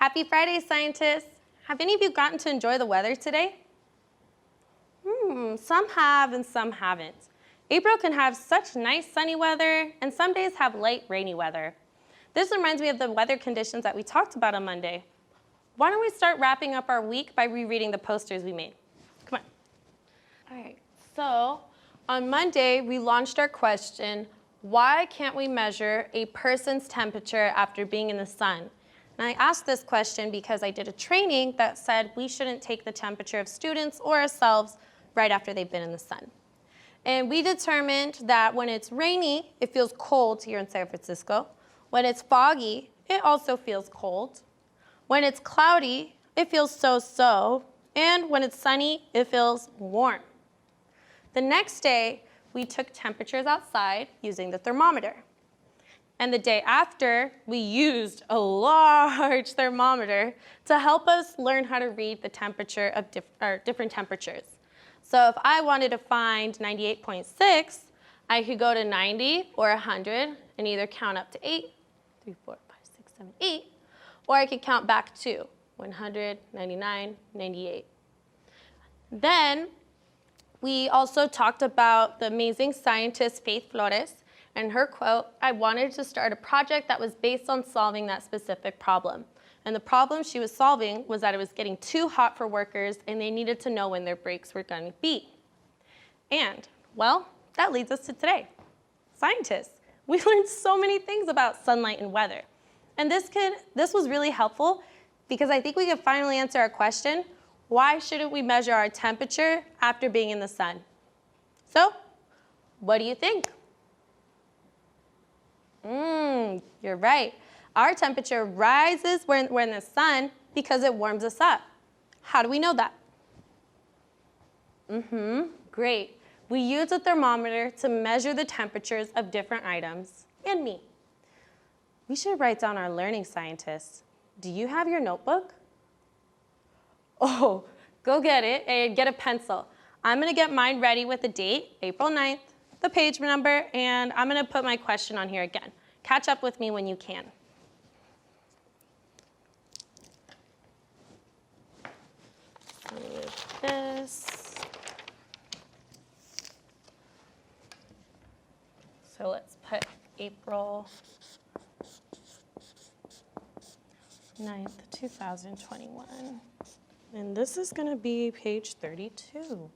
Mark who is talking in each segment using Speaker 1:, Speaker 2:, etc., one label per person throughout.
Speaker 1: Happy Friday, scientists! Have any of you gotten to enjoy the weather today? Some have and some haven't. April can have such nice sunny weather, and some days have light rainy weather. This reminds me of the weather conditions that we talked about on Monday. Why don't we start wrapping up our week by rereading the posters we made? Come on. All right, so on Monday, we launched our question, why can't we measure a person's temperature after being in the sun? And I asked this question because I did a training that said we shouldn't take the temperature of students or ourselves right after they've been in the sun. And we determined that when it's rainy, it feels cold here in San Francisco. When it's foggy, it also feels cold. When it's cloudy, it feels so-so. And when it's sunny, it feels warm. The next day, we took temperatures outside using the thermometer. And the day after, we used a large thermometer to help us learn how to read the temperature of different temperatures. So if I wanted to find 98.6, I could go to 90 or 100 and either count up to 8, 3, 4, 5, 6, 7, 8, or I could count back to 100, 99, 98. Then we also talked about the amazing scientist Faith Flores and her quote, "I wanted to start a project that was based on solving that specific problem." And the problem she was solving was that it was getting too hot for workers and they needed to know when their breaks were going to be. And, well, that leads us to today. Scientists, we learned so many things about sunlight and weather. And this was really helpful because I think we could finally answer our question, why shouldn't we measure our temperature after being in the sun? So, what do you think? You're right. Our temperature rises when we're in the sun because it warms us up. How do we know that? Great. We use a thermometer to measure the temperatures of different items and me. We should write down our learning, scientists. Do you have your notebook? Oh, go get it and get a pencil. I'm going to get mine ready with the date, April 9th, the page number, and I'm going to put my question on here again. Catch up with me when you can. With this. So let's put April 9th, 2021. And this is going to be page 32.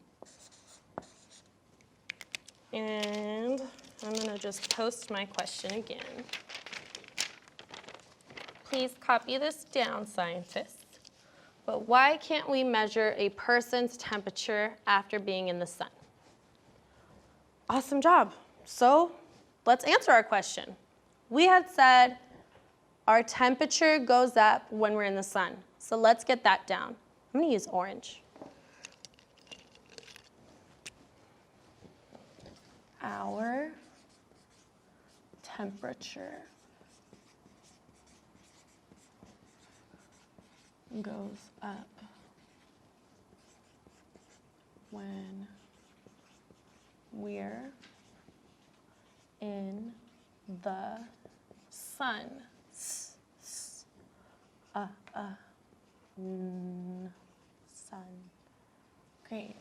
Speaker 1: And I'm going to just post my question again. Please copy this down, scientists. But why can't we measure a person's temperature after being in the sun? Awesome job. So let's answer our question. We had said our temperature goes up when we're in the sun. So let's get that down. I'm going to use orange. Our temperature goes up when we're in the sun. Sun. Great.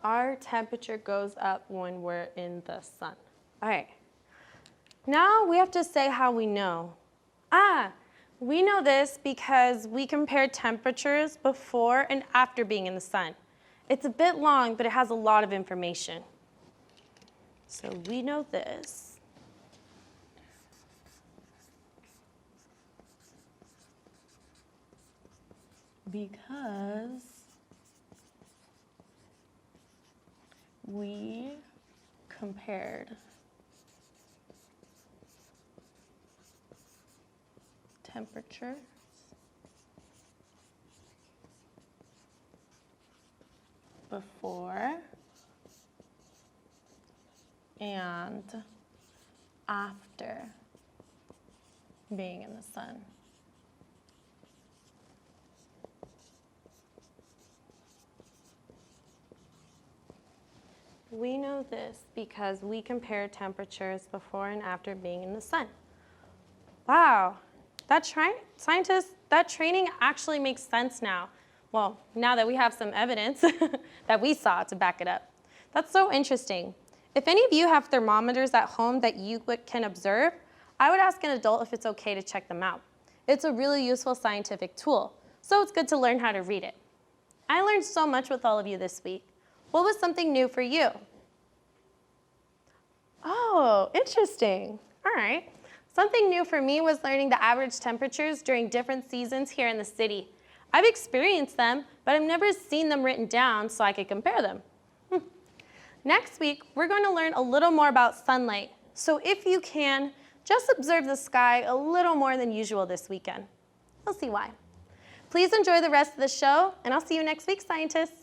Speaker 1: Our temperature goes up when we're in the sun. All right. Now we have to say how we know. We know this because we compared temperatures before and after being in the sun. It's a bit long, but it has a lot of information. So we know this. Because we compared temperatures before and after being in the sun. We know this because we compare temperatures before and after being in the sun. Wow, scientists, That training actually makes sense now. Well, now that we have some evidence that we saw to back it up. That's so interesting. If any of you have thermometers at home that you can observe, I would ask an adult if it's okay to check them out. It's a really useful scientific tool, so it's good to learn how to read it. I learned so much with all of you this week. What was something new for you? Oh, interesting. All right. Something new for me was learning the average temperatures during different seasons here in the city. I've experienced them, but I've never seen them written down so I could compare them. Next week, we're going to learn a little more about sunlight. So if you can, just observe the sky a little more than usual this weekend. We'll see why. Please enjoy the rest of the show, and I'll see you next week, scientists.